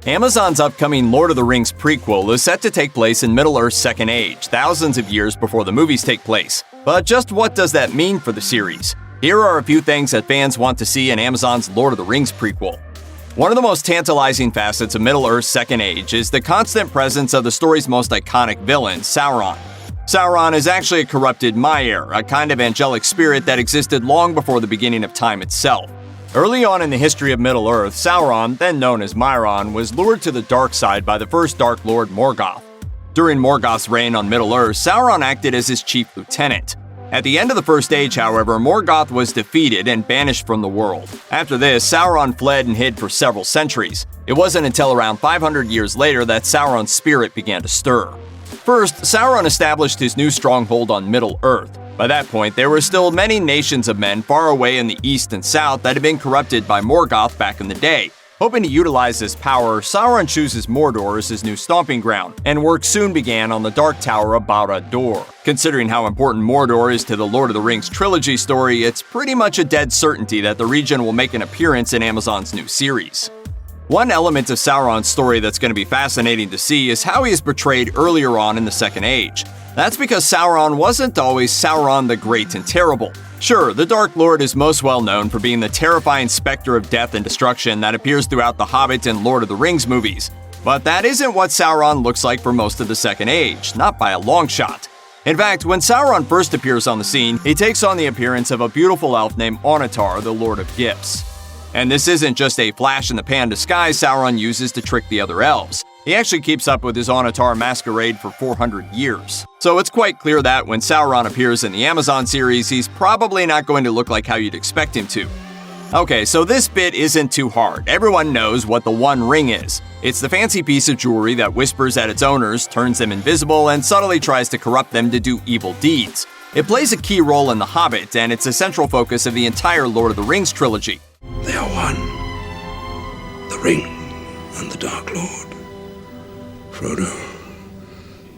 Amazon's upcoming Lord of the Rings prequel is set to take place in Middle-earth's Second Age, thousands of years before the movies take place. But just what does that mean for the series? Here are a few things that fans want to see in Amazon's Lord of the Rings prequel. One of the most tantalizing facets of Middle-earth's Second Age is the constant presence of the story's most iconic villain, Sauron. Sauron is actually a corrupted Maiar, a kind of angelic spirit that existed long before the beginning of time itself. Early on in the history of Middle-earth, Sauron, then known as Mairon, was lured to the dark side by the first Dark Lord Morgoth. During Morgoth's reign on Middle-earth, Sauron acted as his chief lieutenant. At the end of the First Age, however, Morgoth was defeated and banished from the world. After this, Sauron fled and hid for several centuries. It wasn't until around 500 years later that Sauron's spirit began to stir. First, Sauron established his new stronghold on Middle-earth. By that point, there were still many nations of men far away in the east and south that had been corrupted by Morgoth back in the day. Hoping to utilize this power, Sauron chooses Mordor as his new stomping ground, and work soon began on the Dark Tower of Barad-dûr. Considering how important Mordor is to the Lord of the Rings trilogy story, it's pretty much a dead certainty that the region will make an appearance in Amazon's new series. One element of Sauron's story that's going to be fascinating to see is how he is portrayed earlier on in the Second Age. That's because Sauron wasn't always Sauron the Great and Terrible. Sure, the Dark Lord is most well known for being the terrifying specter of death and destruction that appears throughout the Hobbit and Lord of the Rings movies. But that isn't what Sauron looks like for most of the Second Age, not by a long shot. In fact, when Sauron first appears on the scene, he takes on the appearance of a beautiful elf named Annatar, the Lord of Gifts. And this isn't just a flash-in-the-pan disguise Sauron uses to trick the other elves. He actually keeps up with his Annatar masquerade for 400 years. So it's quite clear that when Sauron appears in the Amazon series, he's probably not going to look like how you'd expect him to. Okay, so this bit isn't too hard. Everyone knows what the One Ring is. It's the fancy piece of jewelry that whispers at its owners, turns them invisible, and subtly tries to corrupt them to do evil deeds. It plays a key role in The Hobbit, and it's a central focus of the entire Lord of the Rings trilogy. They are one. The ring and the Dark Lord. Frodo,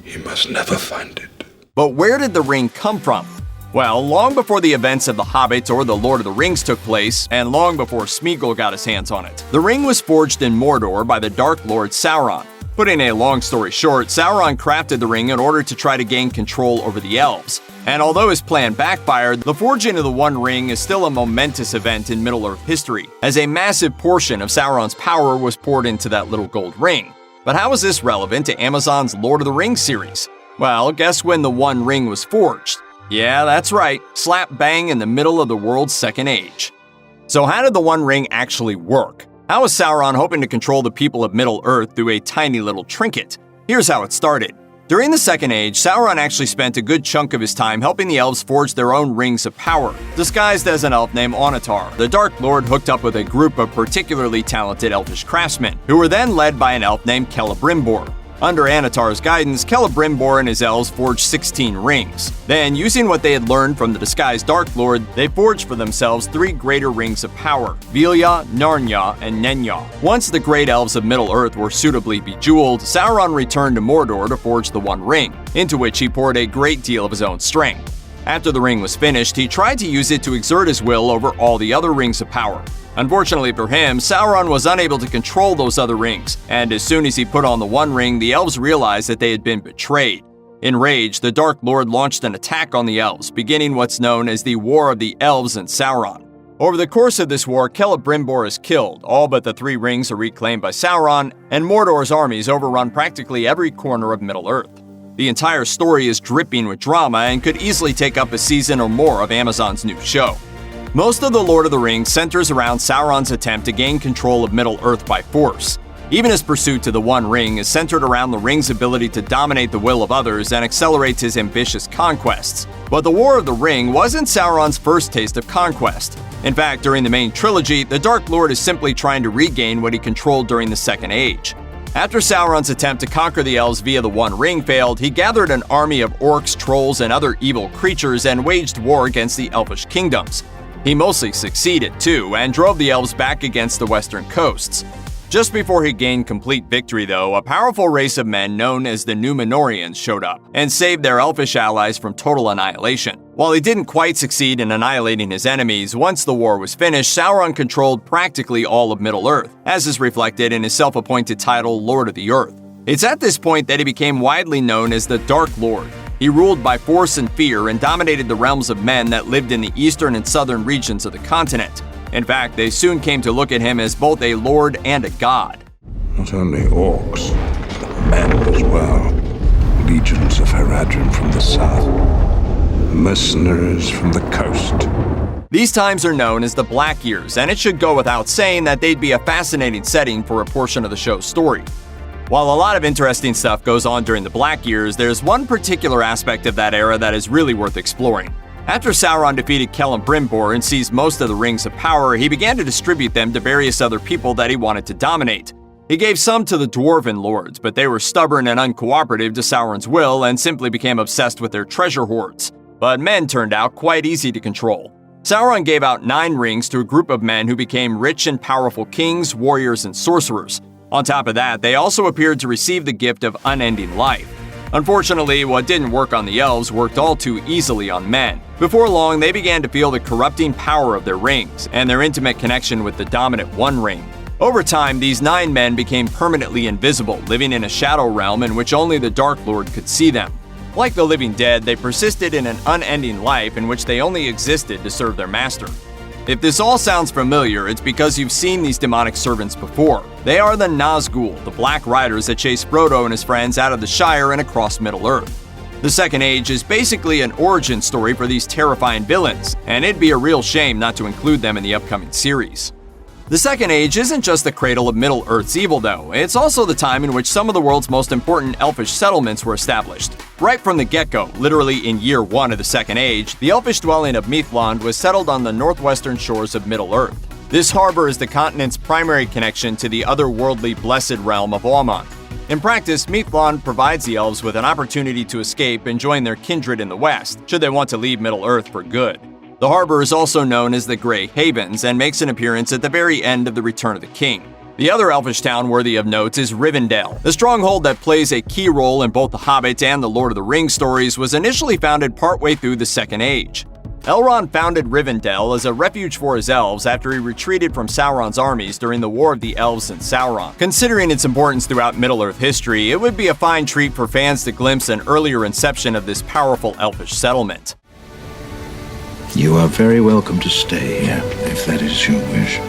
you must never find it. But where did the ring come from? Well, long before the events of The Hobbit or The Lord of the Rings took place, and long before Smeagol got his hands on it, the ring was forged in Mordor by the Dark Lord Sauron. Putting a long story short, Sauron crafted the ring in order to try to gain control over the elves. And although his plan backfired, the forging of the One Ring is still a momentous event in Middle-earth history, as a massive portion of Sauron's power was poured into that little gold ring. But how is this relevant to Amazon's Lord of the Rings series? Well, guess when the One Ring was forged? Yeah, that's right, slap bang in the middle of the world's Second Age. So how did the One Ring actually work? How was Sauron hoping to control the people of Middle-earth through a tiny little trinket? Here's how it started. During the Second Age, Sauron actually spent a good chunk of his time helping the elves forge their own rings of power. Disguised as an elf named Annatar, the Dark Lord hooked up with a group of particularly talented elfish craftsmen, who were then led by an elf named Celebrimbor. Under Annatar's guidance, Celebrimbor and his elves forged 16 rings. Then, using what they had learned from the disguised Dark Lord, they forged for themselves 3 greater rings of power: Vilya, Narnya, and Nenya. Once the great elves of Middle-earth were suitably bejeweled, Sauron returned to Mordor to forge the One Ring, into which he poured a great deal of his own strength. After the ring was finished, he tried to use it to exert his will over all the other rings of power. Unfortunately for him, Sauron was unable to control those other rings, and as soon as he put on the One Ring, the elves realized that they had been betrayed. Enraged, the Dark Lord launched an attack on the elves, beginning what's known as the War of the Elves and Sauron. Over the course of this war, Celebrimbor is killed, all but the 3 rings are reclaimed by Sauron, and Mordor's armies overrun practically every corner of Middle-earth. The entire story is dripping with drama and could easily take up a season or more of Amazon's new show. Most of The Lord of the Rings centers around Sauron's attempt to gain control of Middle-earth by force. Even his pursuit to the One Ring is centered around the ring's ability to dominate the will of others and accelerates his ambitious conquests. But the War of the Ring wasn't Sauron's first taste of conquest. In fact, during the main trilogy, the Dark Lord is simply trying to regain what he controlled during the Second Age. After Sauron's attempt to conquer the elves via the One Ring failed, he gathered an army of orcs, trolls, and other evil creatures and waged war against the elfish kingdoms. He mostly succeeded, too, and drove the elves back against the western coasts. Just before he gained complete victory, though, a powerful race of men known as the Númenorians showed up and saved their elfish allies from total annihilation. While he didn't quite succeed in annihilating his enemies, once the war was finished, Sauron controlled practically all of Middle-earth, as is reflected in his self-appointed title Lord of the Earth. It's at this point that he became widely known as the Dark Lord. He ruled by force and fear and dominated the realms of men that lived in the eastern and southern regions of the continent. In fact, they soon came to look at him as both a lord and a god. Not only orcs, but men as well. Legions of Haradrim from the south. Mercenaries from the coast. These times are known as the Black Years, and it should go without saying that they'd be a fascinating setting for a portion of the show's story. While a lot of interesting stuff goes on during the Black Years, there's one particular aspect of that era that is really worth exploring. After Sauron defeated Celebrimbor and seized most of the Rings of Power, he began to distribute them to various other people that he wanted to dominate. He gave some to the Dwarven lords, but they were stubborn and uncooperative to Sauron's will and simply became obsessed with their treasure hoards. But men turned out quite easy to control. Sauron gave out 9 rings to a group of men who became rich and powerful kings, warriors, and sorcerers. On top of that, they also appeared to receive the gift of unending life. Unfortunately, what didn't work on the elves worked all too easily on men. Before long, they began to feel the corrupting power of their rings and their intimate connection with the dominant One Ring. Over time, these 9 men became permanently invisible, living in a shadow realm in which only the Dark Lord could see them. Like the living dead, they persisted in an unending life in which they only existed to serve their master. If this all sounds familiar, it's because you've seen these demonic servants before. They are the Nazgûl, the Black Riders that chase Frodo and his friends out of the Shire and across Middle-earth. The Second Age is basically an origin story for these terrifying villains, and it'd be a real shame not to include them in the upcoming series. The Second Age isn't just the cradle of Middle-earth's evil, though. It's also the time in which some of the world's most important elfish settlements were established. Right from the get-go, literally in year 1 of the Second Age, the elfish dwelling of Mithland was settled on the northwestern shores of Middle-earth. This harbor is the continent's primary connection to the otherworldly blessed realm of Auman. In practice, Mithland provides the elves with an opportunity to escape and join their kindred in the west, should they want to leave Middle-earth for good. The harbor is also known as the Grey Havens and makes an appearance at the very end of the Return of the King. The other elfish town worthy of note is Rivendell. The stronghold that plays a key role in both the Hobbit and the Lord of the Rings stories was initially founded partway through the Second Age. Elrond founded Rivendell as a refuge for his elves after he retreated from Sauron's armies during the War of the Elves and Sauron. Considering its importance throughout Middle-earth history, it would be a fine treat for fans to glimpse an earlier inception of this powerful elfish settlement. You are very welcome to stay here, if that is your wish.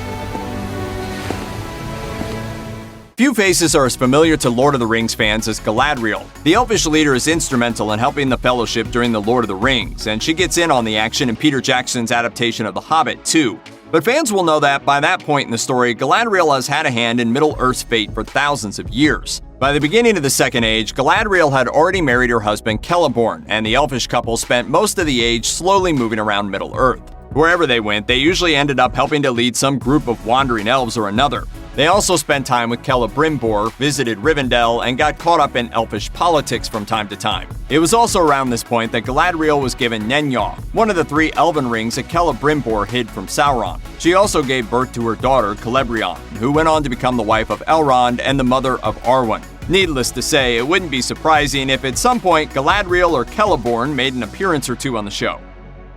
Few faces are as familiar to Lord of the Rings fans as Galadriel. The elfish leader is instrumental in helping the Fellowship during the Lord of the Rings, and she gets in on the action in Peter Jackson's adaptation of The Hobbit, too. But fans will know that by that point in the story, Galadriel has had a hand in Middle-earth's fate for thousands of years. By the beginning of the Second Age, Galadriel had already married her husband Celeborn, and the elfish couple spent most of the age slowly moving around Middle-earth. Wherever they went, they usually ended up helping to lead some group of wandering elves or another. They also spent time with Celebrimbor, visited Rivendell, and got caught up in elfish politics from time to time. It was also around this point that Galadriel was given Nenyaw, one of the 3 elven rings that Celebrimbor hid from Sauron. She also gave birth to her daughter, Celebrian, who went on to become the wife of Elrond and the mother of Arwen. Needless to say, it wouldn't be surprising if at some point Galadriel or Celeborn made an appearance or two on the show.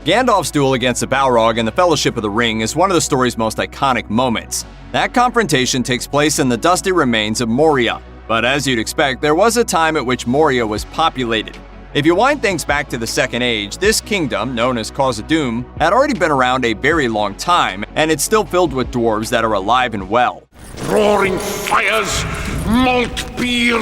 Gandalf's duel against the Balrog in the Fellowship of the Ring is one of the story's most iconic moments. That confrontation takes place in the dusty remains of Moria, but as you'd expect, there was a time at which Moria was populated. If you wind things back to the Second Age, this kingdom, known as Khazad-dûm, had already been around a very long time, and it's still filled with dwarves that are alive and well. Roaring fires, malt beer,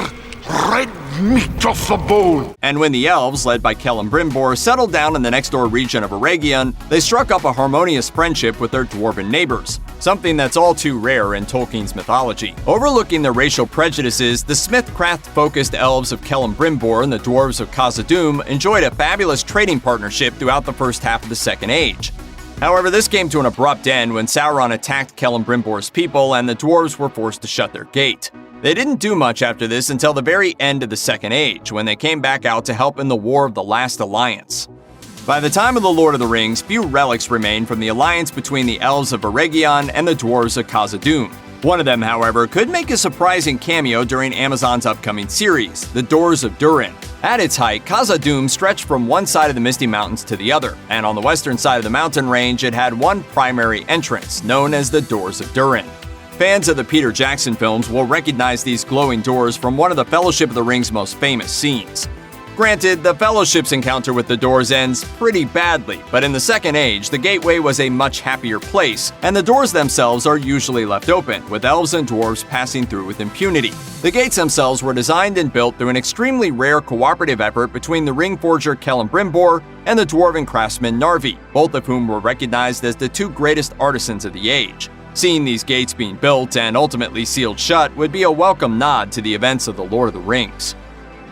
red meat off the bone. And when the elves, led by Celebrimbor, settled down in the next-door region of Eregion, they struck up a harmonious friendship with their dwarven neighbors, something that's all too rare in Tolkien's mythology. Overlooking their racial prejudices, the smithcraft-focused elves of Celebrimbor and the dwarves of Khazad-dûm enjoyed a fabulous trading partnership throughout the first half of the Second Age. However, this came to an abrupt end when Sauron attacked Celebrimbor's people and the dwarves were forced to shut their gate. They didn't do much after this until the very end of the Second Age, when they came back out to help in the War of the Last Alliance. By the time of the Lord of the Rings, few relics remained from the alliance between the elves of Eregion and the dwarves of Khazad-dûm. One of them, however, could make a surprising cameo during Amazon's upcoming series, The Doors of Durin. At its height, Khazad-dûm stretched from one side of the Misty Mountains to the other, and on the western side of the mountain range it had one primary entrance, known as the Doors of Durin. Fans of the Peter Jackson films will recognize these glowing doors from one of the Fellowship of the Ring's most famous scenes. Granted, the Fellowship's encounter with the doors ends pretty badly, but in the Second Age, the Gateway was a much happier place, and the doors themselves are usually left open, with elves and dwarves passing through with impunity. The gates themselves were designed and built through an extremely rare cooperative effort between the ring forger Celebrimbor and the dwarven craftsman Narvi, both of whom were recognized as the two greatest artisans of the age. Seeing these gates being built and ultimately sealed shut would be a welcome nod to the events of The Lord of the Rings.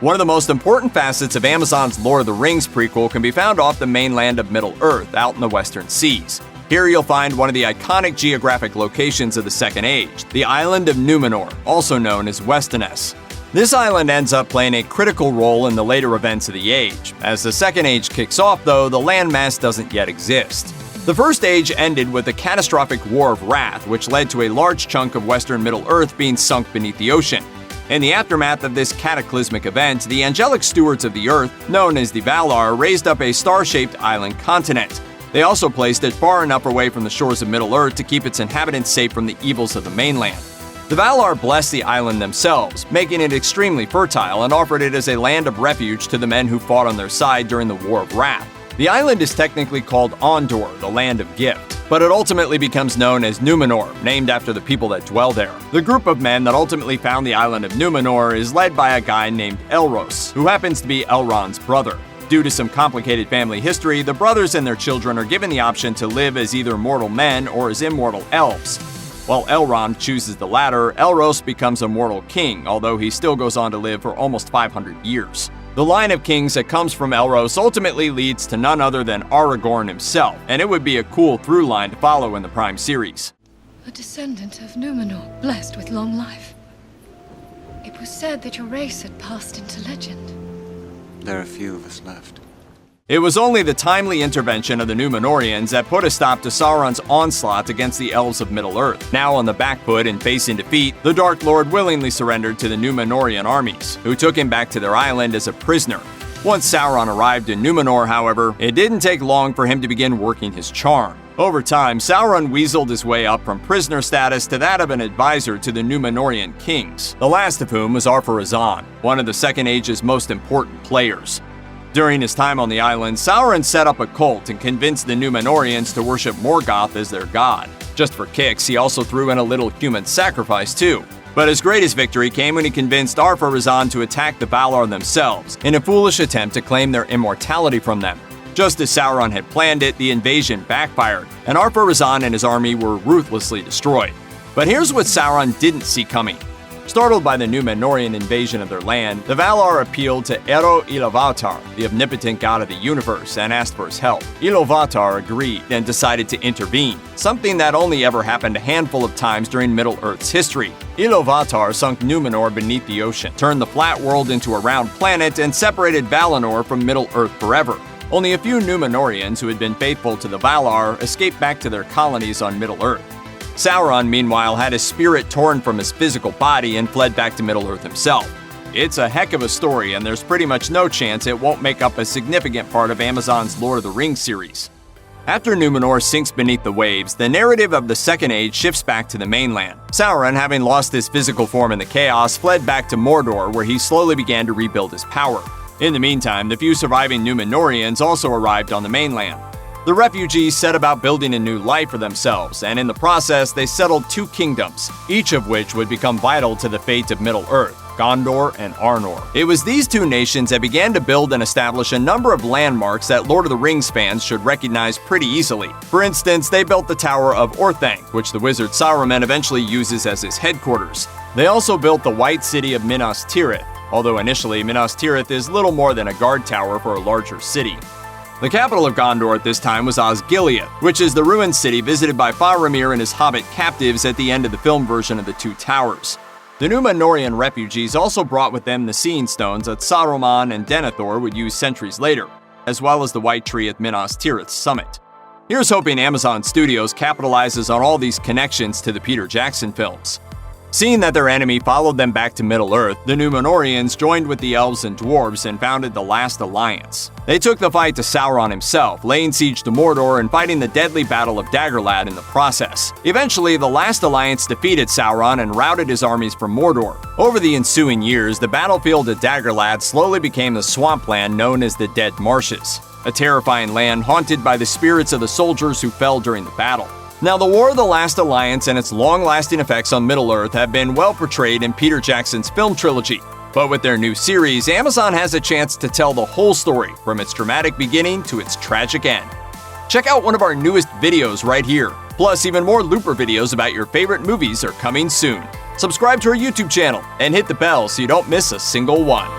One of the most important facets of Amazon's Lord of the Rings prequel can be found off the mainland of Middle-earth, out in the Western Seas. Here you'll find one of the iconic geographic locations of the Second Age, the island of Númenor, also known as Westeros. This island ends up playing a critical role in the later events of the Age. As the Second Age kicks off, though, the landmass doesn't yet exist. The First Age ended with the catastrophic War of Wrath, which led to a large chunk of Western Middle-earth being sunk beneath the ocean. In the aftermath of this cataclysmic event, the angelic stewards of the Earth, known as the Valar, raised up a star-shaped island continent. They also placed it far enough away from the shores of Middle-earth to keep its inhabitants safe from the evils of the mainland. The Valar blessed the island themselves, making it extremely fertile, and offered it as a land of refuge to the men who fought on their side during the War of Wrath. The island is technically called Ondor, the Land of Gift, but it ultimately becomes known as Númenor, named after the people that dwell there. The group of men that ultimately found the island of Númenor is led by a guy named Elros, who happens to be Elrond's brother. Due to some complicated family history, the brothers and their children are given the option to live as either mortal men or as immortal elves. While Elrond chooses the latter, Elros becomes a mortal king, although he still goes on to live for almost 500 years. The line of kings that comes from Elros ultimately leads to none other than Aragorn himself, and it would be a cool through line to follow in the Prime series. A descendant of Númenor, blessed with long life. It was said that your race had passed into legend. There are few of us left. It was only the timely intervention of the Númenorians that put a stop to Sauron's onslaught against the elves of Middle-earth. Now on the back foot and facing defeat, the Dark Lord willingly surrendered to the Númenorian armies, who took him back to their island as a prisoner. Once Sauron arrived in Númenor, however, it didn't take long for him to begin working his charm. Over time, Sauron weaseled his way up from prisoner status to that of an advisor to the Númenorian kings, the last of whom was Ar-Pharazôn, one of the Second Age's most important players. During his time on the island, Sauron set up a cult and convinced the Númenorians to worship Morgoth as their god. Just for kicks, he also threw in a little human sacrifice too. But his greatest victory came when he convinced Ar-Pharazôn to attack the Valar themselves, in a foolish attempt to claim their immortality from them. Just as Sauron had planned it, the invasion backfired, and Ar-Pharazôn and his army were ruthlessly destroyed. But here's what Sauron didn't see coming. Startled by the Númenorian invasion of their land, the Valar appealed to Iluvatar, the omnipotent god of the universe, and asked for his help. Iluvatar agreed and decided to intervene, something that only ever happened a handful of times during Middle-earth's history. Iluvatar sunk Númenor beneath the ocean, turned the flat world into a round planet, and separated Valinor from Middle-earth forever. Only a few Númenorians who had been faithful to the Valar escaped back to their colonies on Middle-earth. Sauron, meanwhile, had his spirit torn from his physical body and fled back to Middle-earth himself. It's a heck of a story, and there's pretty much no chance it won't make up a significant part of Amazon's Lord of the Rings series. After Númenor sinks beneath the waves, the narrative of the Second Age shifts back to the mainland. Sauron, having lost his physical form in the chaos, fled back to Mordor, where he slowly began to rebuild his power. In the meantime, the few surviving Númenorians also arrived on the mainland. The refugees set about building a new life for themselves, and in the process, they settled two kingdoms, each of which would become vital to the fate of Middle-earth, Gondor and Arnor. It was these two nations that began to build and establish a number of landmarks that Lord of the Rings fans should recognize pretty easily. For instance, they built the Tower of Orthanc, which the wizard Saruman eventually uses as his headquarters. They also built the White City of Minas Tirith, although initially Minas Tirith is little more than a guard tower for a larger city. The capital of Gondor at this time was Osgiliath, which is the ruined city visited by Faramir and his hobbit captives at the end of the film version of The Two Towers. The Númenorian refugees also brought with them the Seeing Stones that Saruman and Denethor would use centuries later, as well as the White Tree at Minas Tirith's summit. Here's hoping Amazon Studios capitalizes on all these connections to the Peter Jackson films. Seeing that their enemy followed them back to Middle-earth, the Númenóreans joined with the elves and dwarves and founded the Last Alliance. They took the fight to Sauron himself, laying siege to Mordor and fighting the deadly Battle of Dagorlad in the process. Eventually, the Last Alliance defeated Sauron and routed his armies from Mordor. Over the ensuing years, the battlefield at Dagorlad slowly became the swampland known as the Dead Marshes, a terrifying land haunted by the spirits of the soldiers who fell during the battle. Now, the War of the Last Alliance and its long-lasting effects on Middle-earth have been well portrayed in Peter Jackson's film trilogy. But with their new series, Amazon has a chance to tell the whole story, from its dramatic beginning to its tragic end. Check out one of our newest videos right here. Plus, even more Looper videos about your favorite movies are coming soon. Subscribe to our YouTube channel and hit the bell so you don't miss a single one.